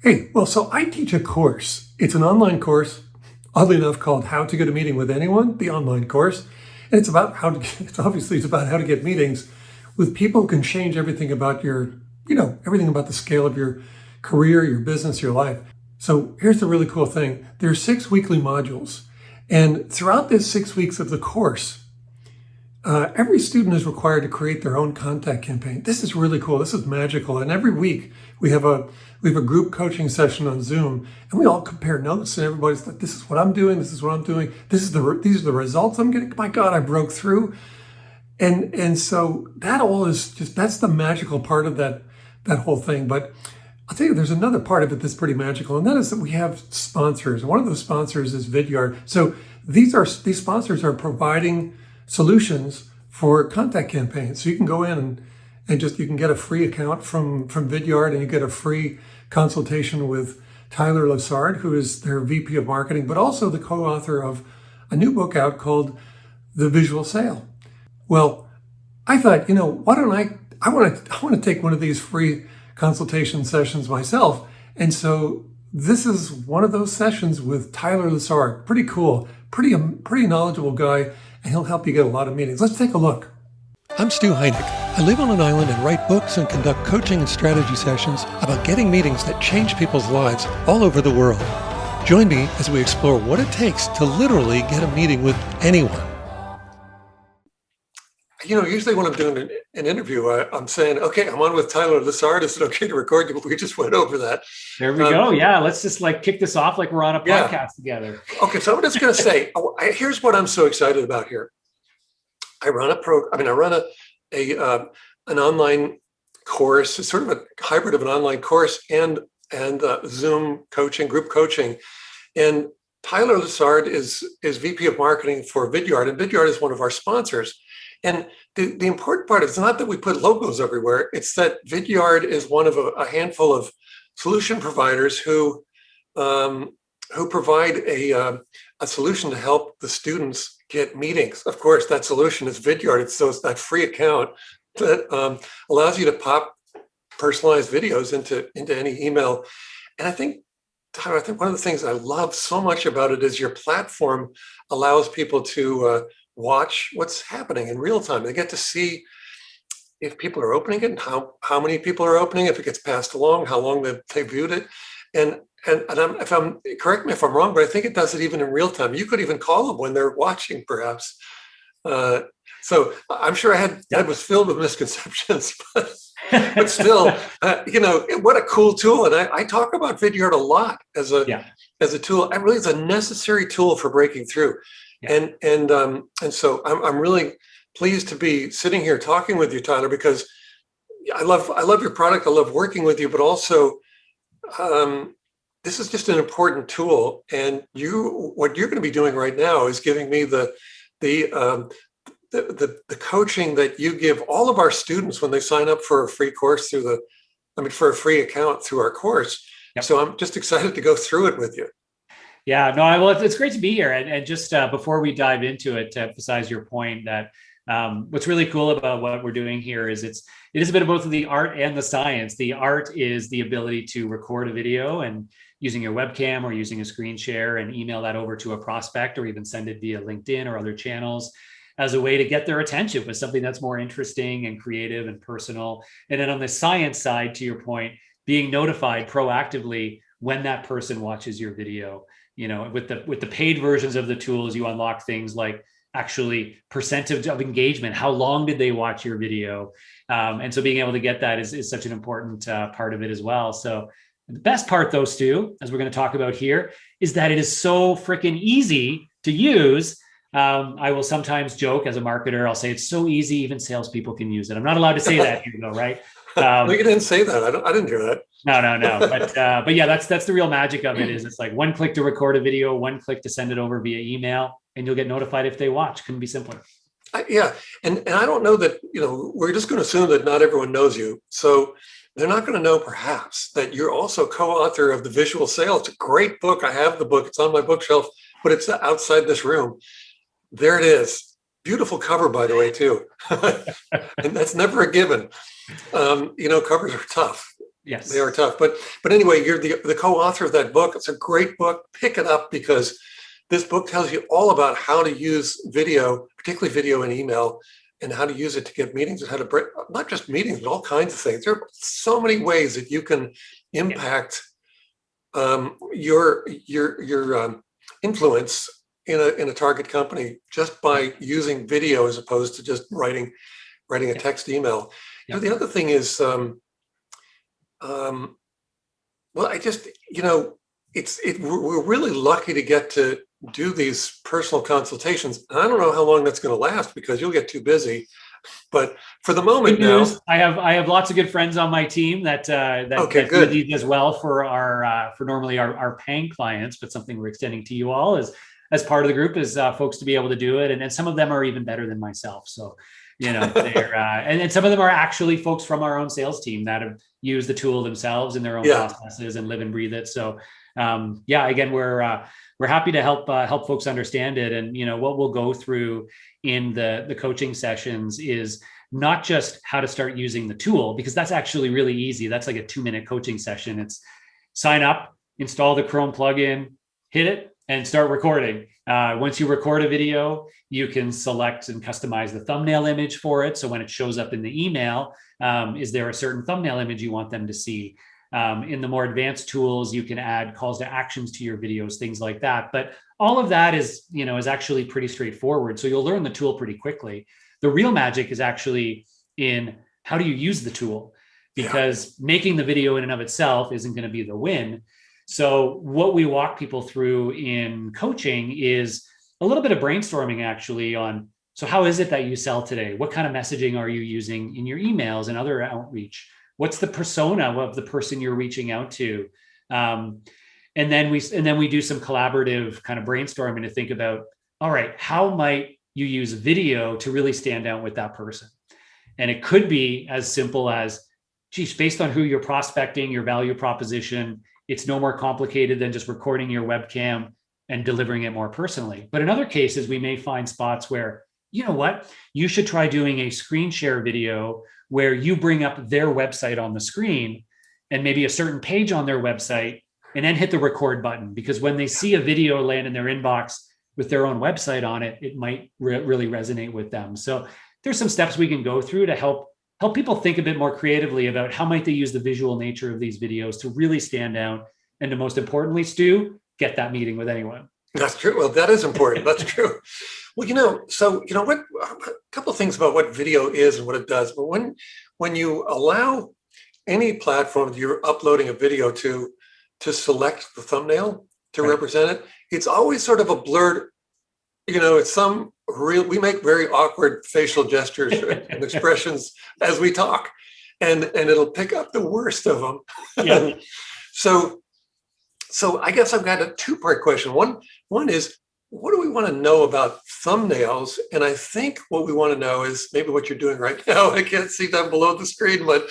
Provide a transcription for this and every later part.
Hey, well, so I teach a course. It's an online course, oddly enough, called How to Get a Meeting with Anyone, the online course. And it's about how to get, it's obviously it's about how to get meetings with people who can change everything about everything about the scale of your career, your business, your life. So here's the really cool thing. There's 6 weekly modules. And throughout this 6 weeks of the course, every student is required to create their own contact campaign. This is really cool. This is magical. And every week we have a group coaching session on Zoom, and we all compare notes. And everybody's like, "This is what I'm doing. This is what I'm doing. These are the results I'm getting. My God, I broke through." And so that all is just that's the magical part of that whole thing. But I'll tell you, there's another part of it that's pretty magical, and that is that we have sponsors. One of those sponsors is Vidyard. So these sponsors are providing solutions for contact campaigns. So you can go in and just you can get a free account from Vidyard, and you get a free consultation with Tyler Lessard, who is their VP of marketing, but also the co-author of a new book out called The Visual Sale. Well, I thought, why don't I want to take one of these free consultation sessions myself. And so this is one of those sessions with Tyler Lessard. Pretty cool, pretty knowledgeable guy, and he'll help you get a lot of meetings. Let's take a look. I'm Stu Heineck. I live on an island and write books and conduct coaching and strategy sessions about getting meetings that change people's lives all over the world. Join me as we explore what it takes to literally get a meeting with anyone. Usually when I'm doing an interview, I'm saying, okay, I'm on with Tyler Lessard. Is it okay to record you? But we just went over that. There we go. Yeah, let's just kick this off like we're on a podcast together. Okay, so I'm just going to say, here's what I'm so excited about here. I run an online course. It's sort of a hybrid of an online course and Zoom coaching, group coaching. And Tyler Lessard is VP of marketing for Vidyard, and Vidyard is one of our sponsors. And the important part is not that we put logos everywhere. It's that Vidyard is one of a handful of solution providers who provide a solution to help the students get meetings. Of course, that solution is Vidyard. It's that free account that allows you to pop personalized videos into any email. And Tyler, I think one of the things I love so much about it is your platform allows people to watch what's happening in real time. They get to see if people are opening it, and how many people are opening, if it gets passed along, how long they viewed it. And correct me if I'm wrong, but I think it does it even in real time. You could even call them when they're watching, perhaps. So I'm sure I was filled with misconceptions, but still, what a cool tool. And I talk about Vidyard a lot as a tool. It really is a necessary tool for breaking through. Yeah. And so I'm really pleased to be sitting here talking with you, Tyler, because I love your product. I love working with you, but also this is just an important tool. And what you're going to be doing right now is giving me the coaching that you give all of our students when they sign up for a free course for a free account through our course. Yep. So I'm just excited to go through it with you. Yeah, no, well, it's great to be here. And just before we dive into it, to emphasize your point that what's really cool about what we're doing here is it is a bit of both of the art and the science. The art is the ability to record a video and using your webcam or using a screen share and email that over to a prospect, or even send it via LinkedIn or other channels as a way to get their attention with something that's more interesting and creative and personal. And then on the science side, to your point, being notified proactively when that person watches your video. With the paid versions of the tools, you unlock things like actually percentage of engagement. How long did they watch your video? And so being able to get that is such an important part of it as well. So the best part, though, Stu, as we're going to talk about here, is that it is so freaking easy to use. I will sometimes joke as a marketer, I'll say it's so easy, even salespeople can use it. I'm not allowed to say that here, though, right? No, you didn't say that. I didn't hear that. No. But yeah, that's the real magic of it. Is it's like one click to record a video, one click to send it over via email, and you'll get notified if they watch. Couldn't be simpler. And I don't know that, we're just going to assume that not everyone knows you. So they're not going to know perhaps that you're also co-author of The Visual Sale. It's a great book. I have the book. It's on my bookshelf, but it's outside this room. There it is. Beautiful cover, by the way, too. And that's never a given. Covers are tough. Yes. They are tough. But anyway, you're the co-author of that book. It's a great book. Pick it up, because this book tells you all about how to use video, particularly video and email, and how to use it to get meetings, and how to break, not just meetings, but all kinds of things. There are so many ways that you can impact your influence in a target company just by using video as opposed to just writing a text email. You know, the other thing is, well, I just, we're really lucky to get to do these personal consultations. And I don't know how long that's going to last, because you'll get too busy. But for the moment now, I have lots of good friends on my team that do these as well for normally our paying clients, but something we're extending to you all as part of the group is folks to be able to do it. And some of them are even better than myself. So, they're, and some of them are actually folks from our own sales team that have used the tool themselves in their own processes and live and breathe it. So, again, we're happy to help folks understand it. And, what we'll go through in the coaching sessions is not just how to start using the tool, because that's actually really easy. That's like a 2-minute coaching session. It's sign up, install the Chrome plugin, hit it, and start recording. Once you record a video, you can select and customize the thumbnail image for it. So when it shows up in the email, is there a certain thumbnail image you want them to see? In the more advanced tools, you can add calls to actions to your videos, things like that. But all of that is actually pretty straightforward. So you'll learn the tool pretty quickly. The real magic is actually in how do you use the tool, because making the video in and of itself isn't going to be the win. So what we walk people through in coaching is a little bit of brainstorming actually on, so how is it that you sell today? What kind of messaging are you using in your emails and other outreach? What's the persona of the person you're reaching out to? And then we do some collaborative kind of brainstorming to think about, all right, how might you use video to really stand out with that person? And it could be as simple as, geez, based on who you're prospecting, your value proposition, it's no more complicated than just recording your webcam and delivering it more personally. But in other cases, we may find spots where, you know what, you should try doing a screen share video where you bring up their website on the screen and maybe a certain page on their website, and then hit the record button. Because when they see a video land in their inbox with their own website on it, it might really resonate with them. So there's some steps we can go through to help people think a bit more creatively about how might they use the visual nature of these videos to really stand out, and to most importantly, Stu, get that meeting with anyone. That's true. Well, that is important. That's true. Well, what a couple of things about what video is and what it does. But when you allow any platform that you're uploading a video to select the thumbnail to represent it, it's always sort of a blurred, it's some real, we make very awkward facial gestures and expressions as we talk, and it'll pick up the worst of them. Yeah. So I guess I've got a 2-part question. One is, what do we want to know about thumbnails? And I think what we want to know is maybe what you're doing right now. I can't see down below the screen, but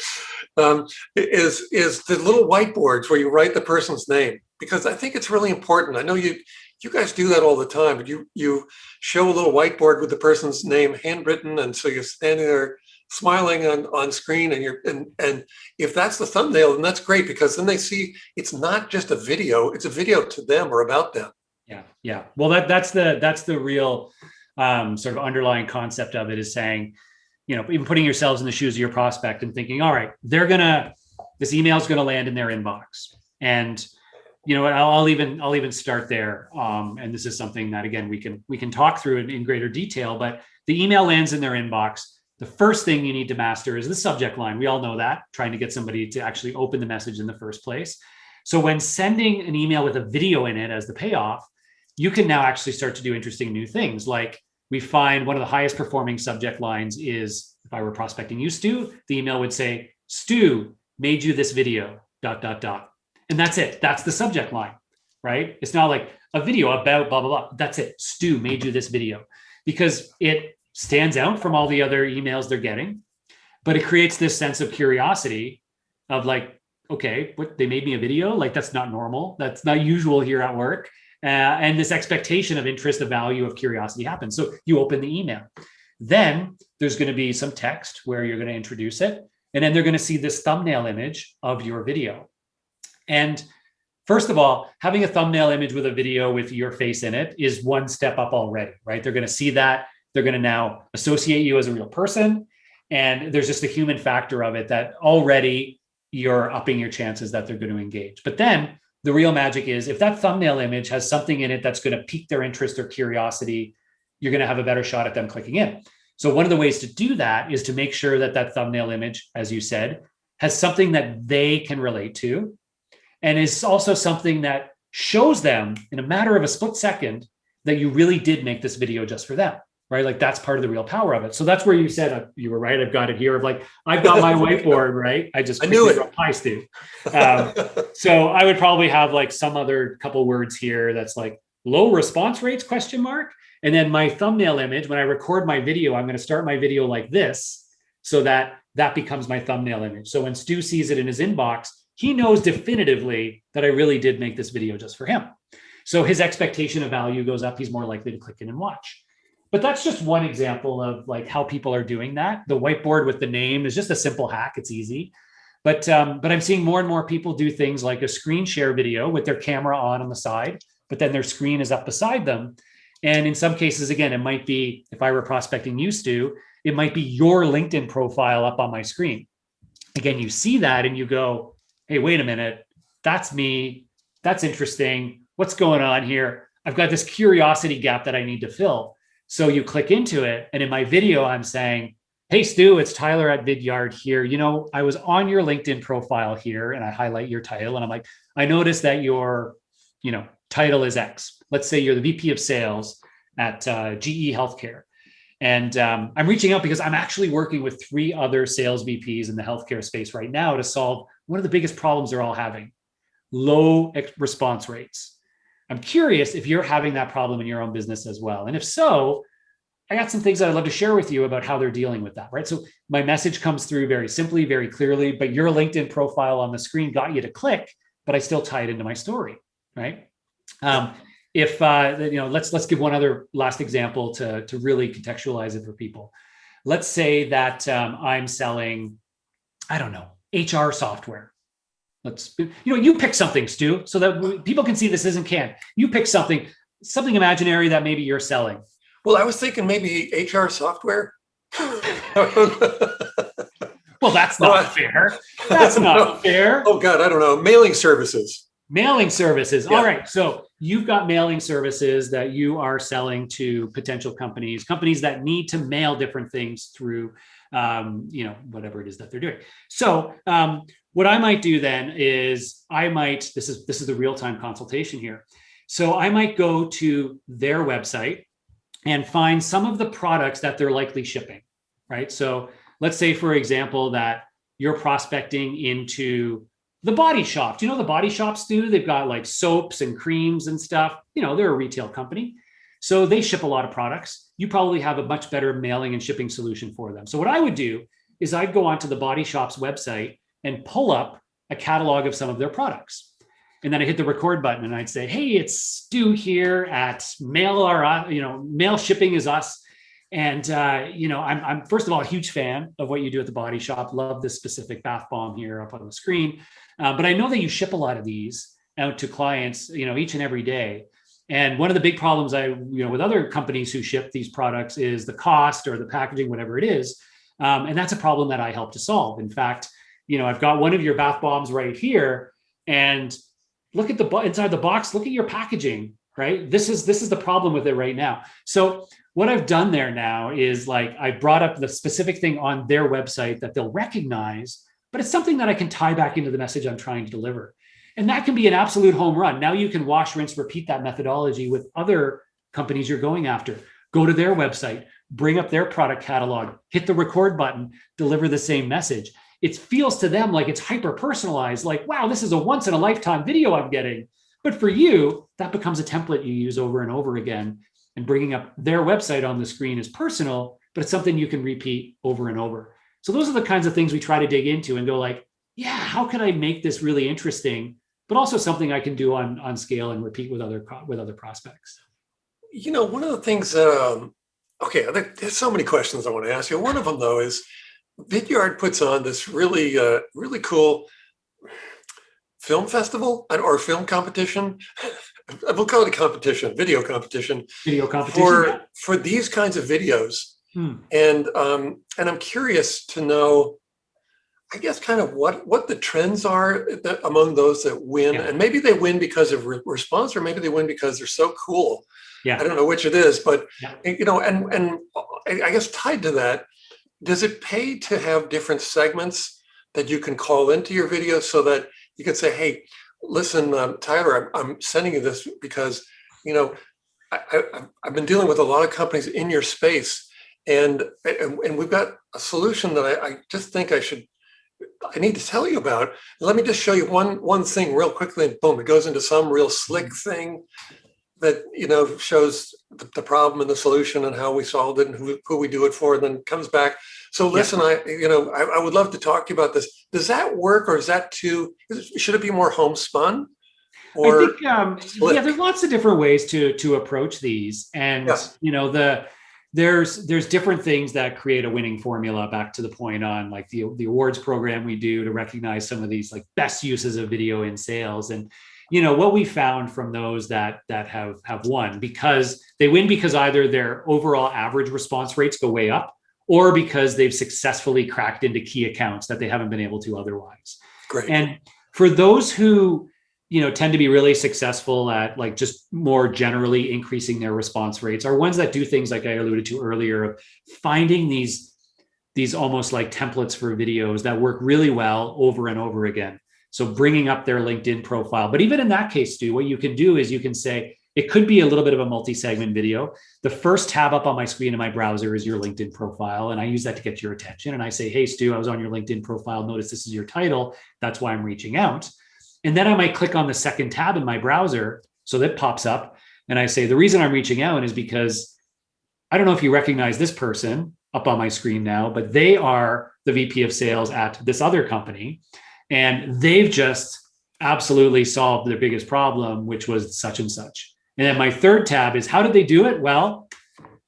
is the little whiteboards where you write the person's name, because I think it's really important. I know you guys do that all the time, but you show a little whiteboard with the person's name handwritten, and so you're standing there smiling on screen, and if that's the thumbnail, then that's great, because then they see it's not just a video, it's a video to them or about them. Yeah. Well, that's the real sort of underlying concept of it, is saying, even putting yourselves in the shoes of your prospect and thinking, all right, this email is going to land in their inbox. And I'll even start there. And this is something that, again, we can talk through in greater detail, but the email lands in their inbox. The first thing you need to master is the subject line. We all know that, trying to get somebody to actually open the message in the first place. So when sending an email with a video in it as the payoff, you can now actually start to do interesting new things. Like, we find one of the highest performing subject lines is, if I were prospecting you, Stu, the email would say, Stu made you this video, ... And that's it. That's the subject line, right? It's not like a video about blah, blah, blah. That's it. Stu made you this video, because it stands out from all the other emails they're getting, but it creates this sense of curiosity of like, okay, what, they made me a video? Like, that's not normal. That's not usual here at work. And this expectation of interest, of value, of curiosity happens. So you open the email. Then there's going to be some text where you're going to introduce it. And then they're going to see this thumbnail image of your video. And first of all, having a thumbnail image with a video with your face in it is one step up already, right? They're going to see that. They're going to now associate you as a real person. And there's just a human factor of it that already you're upping your chances that they're going to engage. But then the real magic is if that thumbnail image has something in it that's going to pique their interest or curiosity, you're going to have a better shot at them clicking in. So one of the ways to do that is to make sure that that thumbnail image, as you said, has something that they can relate to, and is also something that shows them in a matter of a split second that you really did make this video just for them, right? Like that's part of the real power of it. So that's where you said, you were right, I've got it here, of like, I've got my whiteboard, right? I knew it. Hi, Stu. So I would probably have like some other couple words here that's like low response rates, ? And then my thumbnail image, when I record my video, I'm going to start my video like this so that that becomes my thumbnail image. So when Stu sees it in his inbox, he knows definitively that I really did make this video just for him. So his expectation of value goes up. He's more likely to click in and watch. But that's just one example of like how people are doing that. The whiteboard with the name is just a simple hack. It's easy. But I'm seeing more and more people do things like a screen share video with their camera on the side, but then their screen is up beside them. And in some cases, again, it might be, if I were prospecting you, Stu, it might be your LinkedIn profile up on my screen. Again, you see that and you go, hey, wait a minute, that's me. That's interesting. What's going on here? I've got this curiosity gap that I need to fill. So you click into it. And in my video, I'm saying, hey, Stu, it's Tyler at Vidyard here. You know, I was on your LinkedIn profile here and I highlight your title. And I'm like, I noticed that your, title is X. Let's say you're the VP of sales at GE Healthcare. And I'm reaching out because I'm actually working with 3 other sales VPs in the healthcare space right now to solve one of the biggest problems they're all having, low response rates. I'm curious if you're having that problem in your own business as well. And if so, I got some things that I'd love to share with you about how they're dealing with that, right? So my message comes through very simply, very clearly, but your LinkedIn profile on the screen got you to click, but I still tie it into my story, right? Let's give one other last example to really contextualize it for people. Let's say that I'm selling, I don't know, HR software. You pick something, Stu, so that people can see this isn't canned. You pick something imaginary that maybe you're selling. Well, I was thinking maybe HR software. Well, that's not fair. That's not fair. Oh God, I don't know. Mailing services. Mailing services. Yeah. All right. So you've got mailing services that you are selling to potential companies that need to mail different things through, whatever it is that they're doing. So what I might do then is this is the real-time consultation here. So I might go to their website and find some of the products that they're likely shipping, right? So let's say, for example, that you're prospecting into the body shop. Do you know the body shops do? They've got like soaps and creams and stuff. They're a retail company. So they ship a lot of products. You probably have a much better mailing and shipping solution for them. So what I would do is I'd go onto the body shop's website and pull up a catalog of some of their products. And then I hit the record button and I'd say, hey, it's Stu here at Mail Shipping is Us. And, I'm first of all, a huge fan of what you do at the body shop. Love this specific bath bomb here up on the screen. But I know that you ship a lot of these out to clients, each and every day. And one of the big problems with other companies who ship these products is the cost or the packaging, whatever it is. And that's a problem that I help to solve. In fact, I've got one of your bath bombs right here, and look at inside the box, look at your packaging, right? This is the problem with it right now. So what I've done there now is like, I brought up the specific thing on their website that they'll recognize, but it's something that I can tie back into the message I'm trying to deliver. And that can be an absolute home run. Now you can wash, rinse, repeat that methodology with other companies you're going after. Go to their website, bring up their product catalog, hit the record button, deliver the same message. It feels to them like it's hyper personalized, like, wow, this is a once in a lifetime video I'm getting. But for you, that becomes a template you use over and over again. And bringing up their website on the screen is personal, but it's something you can repeat over and over. So those are the kinds of things we try to dig into and go like, yeah, how can I make this really interesting, but also something I can do on scale and repeat with other prospects? One of the things that, there's so many questions I want to ask you. One of them, though, is Vidyard puts on this really cool film festival or film competition. We'll call it a competition, video competition Video competition. Yeah. for these kinds of videos. Hmm. And I'm curious to know, I guess, kind of what the trends are among those that win. Yeah. And maybe they win because of response, or maybe they win because they're so cool. Yeah. I don't know which it is, but Yeah. and I guess tied to that, does it pay to have different segments that you can call into your video so that you can say, hey, listen, Tyler, I'm sending you this because, I've been dealing with a lot of companies in your space, and we've got a solution that I just think I need to tell you about. Let me just show you one thing real quickly, and boom, it goes into some real slick thing that shows the problem and the solution and how we solved it and who we do it for, and then comes back. So listen, yeah. I would love to talk to you about this. Does that work, or is that should it be more homespun? Or I think there's lots of different ways to approach these, and there's different things that create a winning formula. Back to the point on like the awards program we do to recognize some of these like best uses of video in sales. And what we found from those that have won, because they win because either their overall average response rates go way up, or because they've successfully cracked into key accounts that they haven't been able to otherwise. Great. And for those who tend to be really successful at like just more generally increasing their response rates, are ones that do things like I alluded to earlier, of finding these almost like templates for videos that work really well over and over again. So bringing up their LinkedIn profile. But even in that case, Stu, what you can do is you can say, it could be a little bit of a multi-segment video. The first tab up on my screen in my browser is your LinkedIn profile. And I use that to get your attention. And I say, hey, Stu, I was on your LinkedIn profile. Notice this is your title. That's why I'm reaching out. And then I might click on the second tab in my browser. So that pops up. And I say, the reason I'm reaching out is because I don't know if you recognize this person up on my screen now, but they are the VP of sales at this other company. And they've just absolutely solved their biggest problem, which was such and such. And then my third tab is, how did they do it? Well,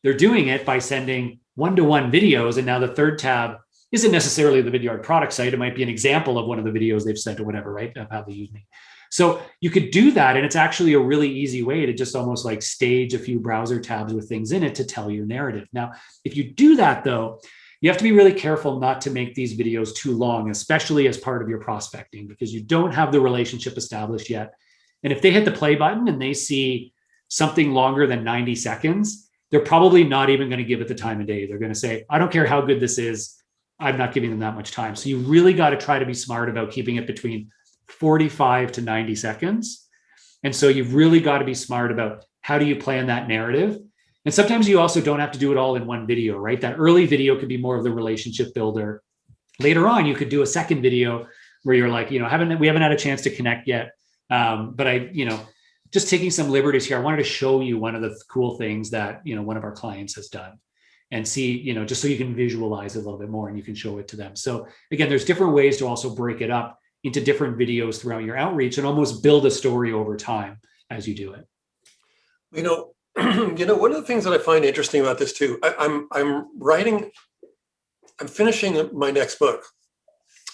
they're doing it by sending one-to-one videos. And now the third tab isn't necessarily the Vidyard product site. It might be an example of one of the videos they've sent or whatever, right? Of how they use me. So you could do that. And it's actually a really easy way to just almost like stage a few browser tabs with things in it to tell your narrative. Now, if you do that though, you have to be really careful not to make these videos too long, especially as part of your prospecting, because you don't have the relationship established yet. And if they hit the play button and they see something longer than 90 seconds, they're probably not even going to give it the time of day. They're going to say, I don't care how good this is, I'm not giving them that much time. So you really got to try to be smart about keeping it between 45 to 90 seconds. And so you've really got to be smart about how do you plan that narrative. And sometimes you also don't have to do it all in one video, right? That early video could be more of the relationship builder. Later on, you could do a second video where you're like, we haven't had a chance to connect yet. But just taking some liberties here, I wanted to show you one of the cool things that, one of our clients has done, and see, just so you can visualize it a little bit more and you can show it to them. So again, there's different ways to also break it up into different videos throughout your outreach and almost build a story over time as you do it. One of the things that I find interesting about this too, I'm finishing my next book,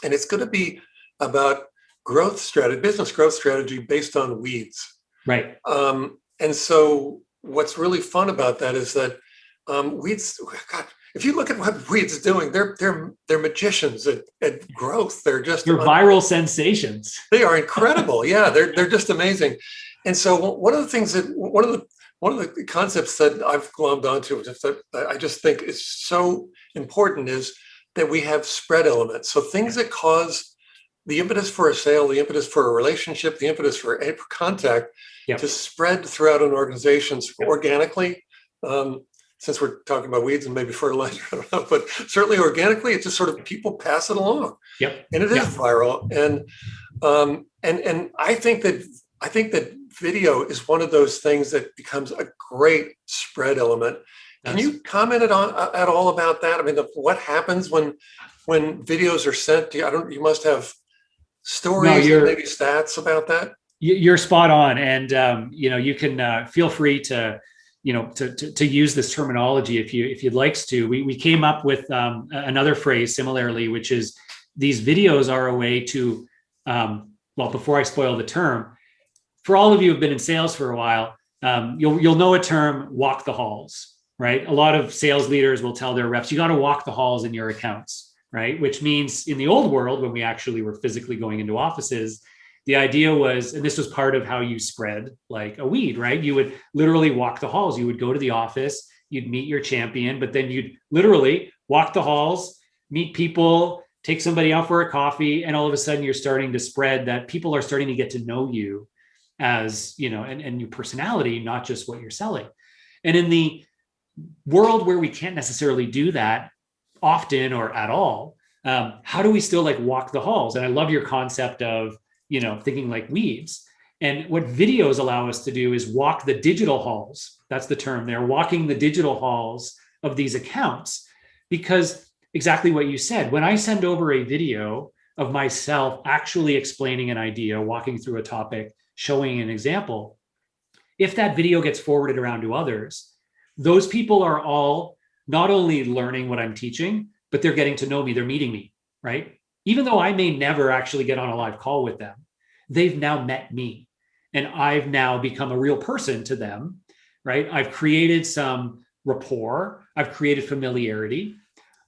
and it's going to be about business growth strategy based on weeds. Right. And so what's really fun about that is that weeds, God, if you look at what weeds are doing, they're magicians at growth. They're viral sensations. They are incredible. Yeah, they're just amazing. And so one of the concepts that I've glommed onto, that I just think is so important, is that we have spread elements. So things that cause the impetus for a sale, the impetus for a relationship, the impetus for contact to spread throughout an organization organically. Since we're talking about weeds and maybe fertilizer, I don't know, but certainly organically, it's just sort of people pass it along. Yep. And it is viral. And I think that video is one of those things that becomes a great spread element. Can you comment at all about that? I mean, what happens when videos are sent to you? You must have stories and maybe stats about that. You're spot on. And, you can feel free to to use this terminology, if you'd like to, we came up with another phrase similarly, which is these videos are a way to, well, before I spoil the term, for all of you who've been in sales for a while, you'll know a term, walk the halls, right? A lot of sales leaders will tell their reps, you got to walk the halls in your accounts, right? Which means in the old world, when we actually were physically going into offices, the idea was, and this was part of how you spread like a weed, right? You would literally walk the halls. You would go to the office, you'd meet your champion, but then you'd literally walk the halls, meet people, take somebody out for a coffee, and all of a sudden you're starting to spread that people are starting to get to know you as, and your personality, not just what you're selling. And in the world where we can't necessarily do that often or at all, how do we still like walk the halls? And I love your concept of, thinking like weeds. And what videos allow us to do is walk the digital halls. That's the term there, walking the digital halls of these accounts. Because exactly what you said, when I send over a video of myself actually explaining an idea, walking through a topic, showing an example, if that video gets forwarded around to others, those people are all not only learning what I'm teaching, but they're getting to know me, they're meeting me, right? Even though I may never actually get on a live call with them, they've now met me and I've now become a real person to them, right? I've created some rapport, I've created familiarity,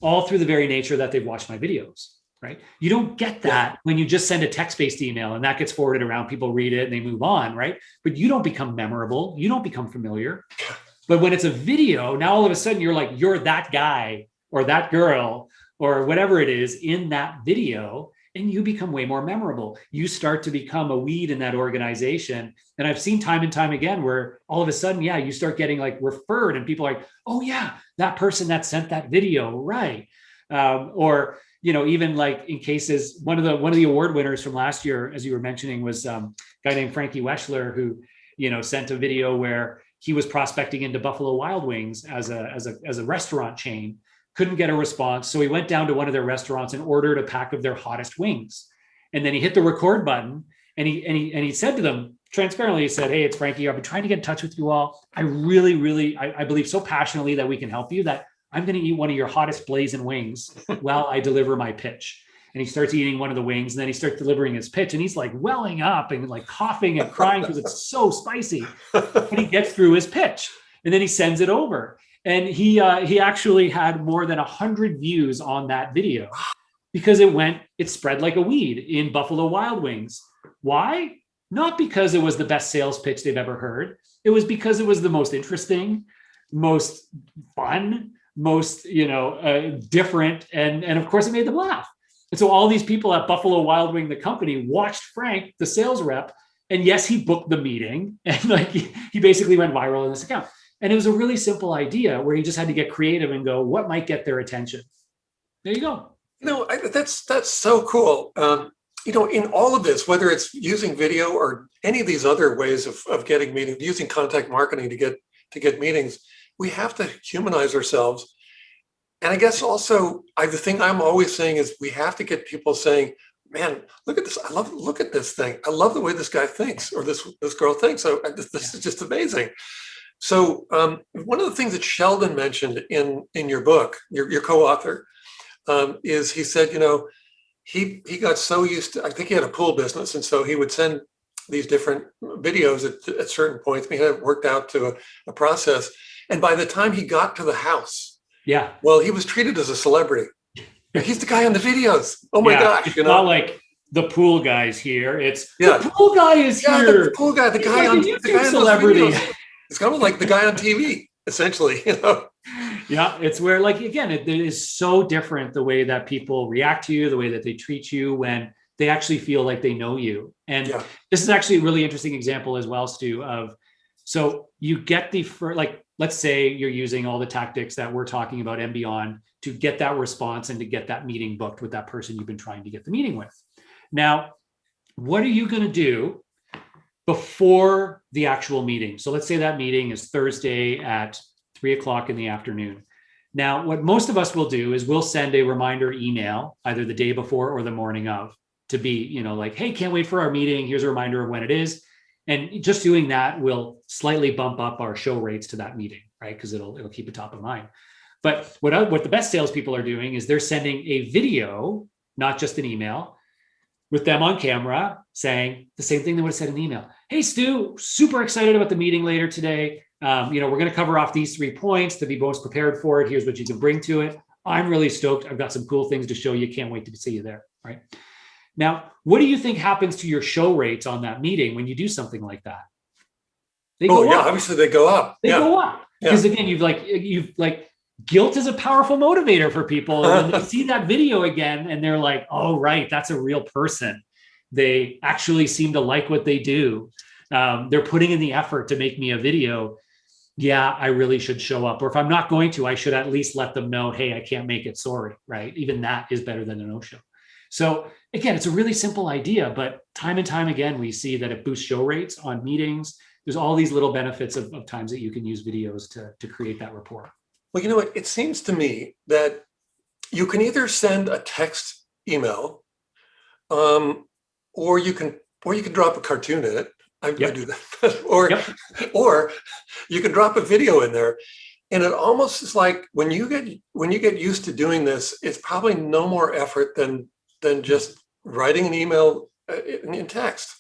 all through the very nature that they've watched my videos, right? You don't get that when you just send a text-based email and that gets forwarded around, people read it and they move on, right? But you don't become memorable, you don't become familiar. But when it's a video, now all of a sudden you're that guy or that girl or whatever it is in that video, and you become way more memorable. You start to become a weed in that organization. And I've seen time and time again where all of a sudden, you start getting like referred and people are like, oh yeah, that person that sent that video, right? Or, even like in cases, one of the award winners from last year, as you were mentioning, was a guy named Frankie Weschler, who, sent a video where he was prospecting into Buffalo Wild Wings as a restaurant chain, couldn't get a response. So he went down to one of their restaurants and ordered a pack of their hottest wings. And then he hit the record button and he said to them transparently, he said, hey, it's Frankie. I've been trying to get in touch with you all. I really, I believe so passionately that we can help you that I'm going to eat one of your hottest blazing wings while I deliver my pitch. And he starts eating one of the wings and then he starts delivering his pitch and he's like welling up and like coughing and crying because it's so spicy. But he gets through his pitch and then he sends it over. And he actually had more than 100 views on that video because it spread like a weed in Buffalo Wild Wings. Why? Not because it was the best sales pitch they've ever heard. It was because it was the most interesting, most fun, most, different. And of course it made them laugh. And so all these people at Buffalo Wild Wing, the company, watched Frank, the sales rep. And yes, he booked the meeting and like he basically went viral in this account. And it was a really simple idea where he just had to get creative and go, what might get their attention? There you go. That's so cool. In all of this, whether it's using video or any of these other ways of getting meetings, using contact marketing to get meetings, we have to humanize ourselves. And I guess also, the thing I'm always saying is we have to get people saying, man, look at this. Look at this thing. I love the way this guy thinks or this girl thinks. So this is just amazing. So one of the things that Sheldon mentioned in your book, your co-author, is he said, he got so used to, I think he had a pool business. And so he would send these different videos at certain points. He had it worked out to a process. And by the time he got to the house, well, he was treated as a celebrity. He's the guy on the videos. Oh my gosh. It's not like the pool guy's here. It's the pool guy is here. The pool guy, the guy on celebrity. It's kind of like the guy on TV, essentially, Yeah, it's where, like, again, it is so different the way that people react to you, the way that they treat you when they actually feel like they know you. And this is actually a really interesting example as well, Stu, so you get let's say you're using all the tactics that we're talking about and beyond to get that response and to get that meeting booked with that person you've been trying to get the meeting with. Now, what are you going to do before the actual meeting? So let's say that meeting is Thursday at 3:00 in the afternoon. Now, what most of us will do is we'll send a reminder email either the day before or the morning of to be, like, hey, can't wait for our meeting. Here's a reminder of when it is. And just doing that will slightly bump up our show rates to that meeting, right? Because it'll keep it top of mind. But what the best salespeople are doing is they're sending a video, not just an email, with them on camera saying the same thing they would have said in the email. Hey, Stu, super excited about the meeting later today. We're going to cover off these 3 points to be most prepared for it. Here's what you can bring to it. I'm really stoked. I've got some cool things to show you. Can't wait to see you there, right? Now, what do you think happens to your show rates on that meeting when you do something like that? They go up. Obviously they go up. They go up. Because again, you've guilt is a powerful motivator for people. And when they see that video again and they're like, oh, right, that's a real person. They actually seem to like what they do. They're putting in the effort to make me a video. Yeah, I really should show up. Or if I'm not going to, I should at least let them know, hey, I can't make it. Sorry, right? Even that is better than a no-show. So again, it's a really simple idea, but time and time again, we see that it boosts show rates on meetings. There's all these little benefits of times that you can use videos to create that rapport. Well, you know what? It seems to me that you can either send a text email, or you can drop a cartoon in it. I do that, or you can drop a video in there, and it almost is like when you get used to doing this, it's probably no more effort than just writing an email in text.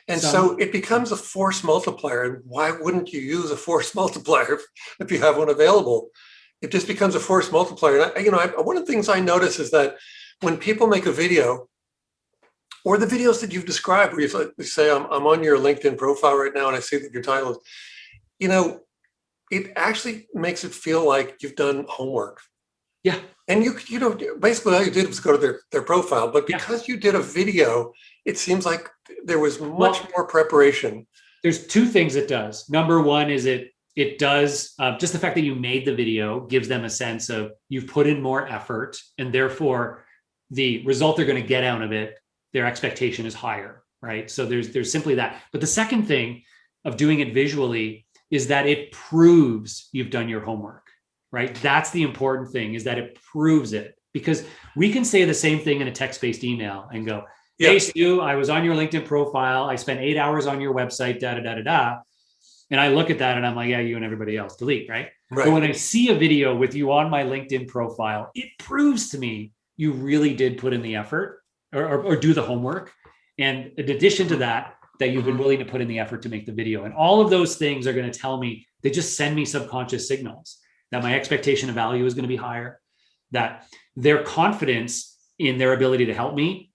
And so it becomes a force multiplier. And why wouldn't you use a force multiplier if you have one available? It just becomes a force multiplier. And one of the things I notice is that when people make a video, or the videos that you've described, where you say, I'm on your LinkedIn profile right now, and I see that your title is, it actually makes it feel like you've done homework. Yeah. And basically all you did was go to their profile, but because you did a video, it seems like there was much more preparation. There's 2 things it does. Number one is it does, just the fact that you made the video gives them a sense of you've put in more effort, and therefore the result they're going to get out of it, their expectation is higher, right? So there's simply that. But the second thing of doing it visually is that it proves you've done your homework, right? That's the important thing, is that it proves it. Because we can say the same thing in a text-based email and go, hey, Stu, I was on your LinkedIn profile. I spent 8 hours on your website, da-da-da-da-da. And I look at that and I'm like, yeah, you and everybody else, delete, right? But when I see a video with you on my LinkedIn profile, it proves to me you really did put in the effort or do the homework. And in addition to that you've been willing to put in the effort to make the video. And all of those things are going to tell me, they just send me subconscious signals that my expectation of value is going to be higher, that their confidence in their ability to help me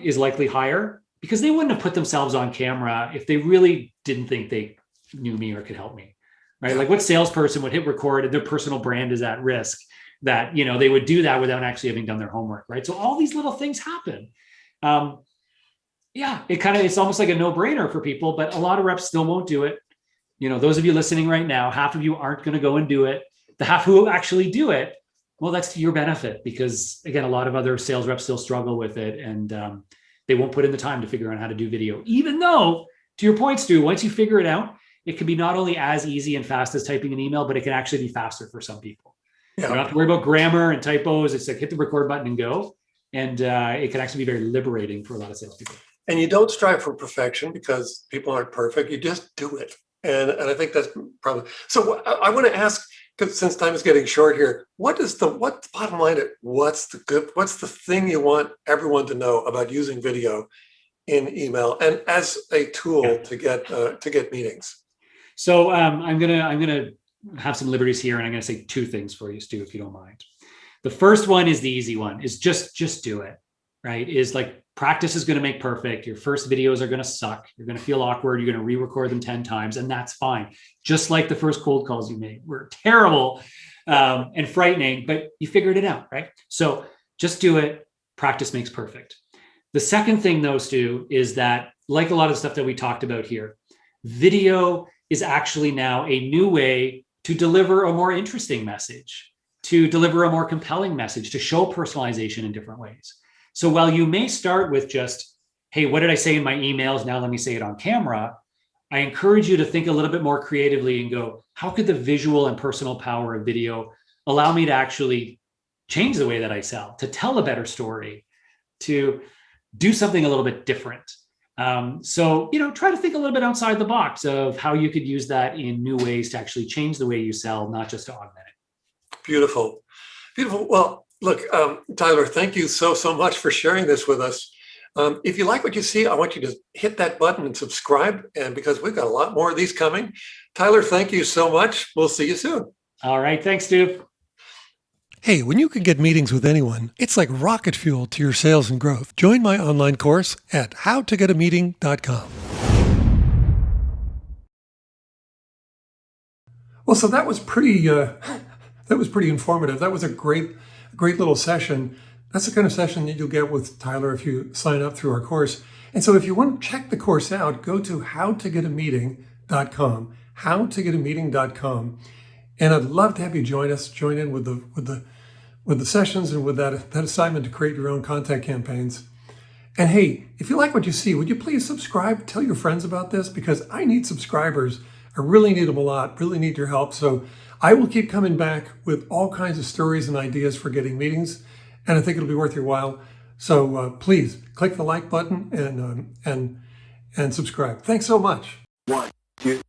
is likely higher, because they wouldn't have put themselves on camera if they really didn't think they knew me or could help me, right? Like what salesperson would hit record and their personal brand is at risk, that, they would do that without actually having done their homework, right? So all these little things happen. It's almost like a no-brainer for people, but a lot of reps still won't do it. Those of you listening right now, half of you aren't going to go and do it. The half who actually do it, well, that's to your benefit, because again, a lot of other sales reps still struggle with it, and they won't put in the time to figure out how to do video, even though, to your point, Stu, once you figure it out, it can be not only as easy and fast as typing an email, but it can actually be faster for some people. You don't have to worry about grammar and typos. It's like hit the record button and go. And it can actually be very liberating for a lot of salespeople. And you don't strive for perfection, because people aren't perfect. You just do it. And I think that's probably, so I want to ask, because since time is getting short here, what's the bottom line? What's the thing you want everyone to know about using video in email and as a tool to get meetings? So I'm gonna have some liberties here, and I'm gonna say 2 things for you, Stu, if you don't mind. The first one is the easy one, is just do it, right? Is like, practice is going to make perfect. Your first videos are going to suck. You're going to feel awkward. You're going to re-record them 10 times, and that's fine. Just like the first cold calls you made were terrible and frightening, but you figured it out, right? So just do it. Practice makes perfect. The second thing, though, Stu, is that, like a lot of stuff that we talked about here, video is actually now a new way to deliver a more interesting message, to deliver a more compelling message, to show personalization in different ways. So while you may start with just, hey, what did I say in my emails? Now let me say it on camera. I encourage you to think a little bit more creatively and go, how could the visual and personal power of video allow me to actually change the way that I sell, to tell a better story, to do something a little bit different? So, try to think a little bit outside the box of how you could use that in new ways to actually change the way you sell, not just to augment it. Beautiful. Beautiful. Well, look, Tyler, thank you so much for sharing this with us. If you like what you see, I want you to hit that button and subscribe, and because we've got a lot more of these coming. Tyler, thank you so much. We'll see you soon. All right. Thanks, Stu. Hey, when you can get meetings with anyone, it's like rocket fuel to your sales and growth. Join my online course at howtogetameeting.com. Well, so that was pretty informative. That was a great little session. That's the kind of session that you'll get with Tyler if you sign up through our course. And so if you want to check the course out, go to howtogetameeting.com, howtogetameeting.com. And I'd love to have you join in with the sessions and with that assignment to create your own content campaigns. And hey, if you like what you see, would you please subscribe? Tell your friends about this, because I need subscribers. I really need them a lot, really need your help. So I will keep coming back with all kinds of stories and ideas for getting meetings, and I think it'll be worth your while. So please click the like button and subscribe. Thanks so much. 1, 2.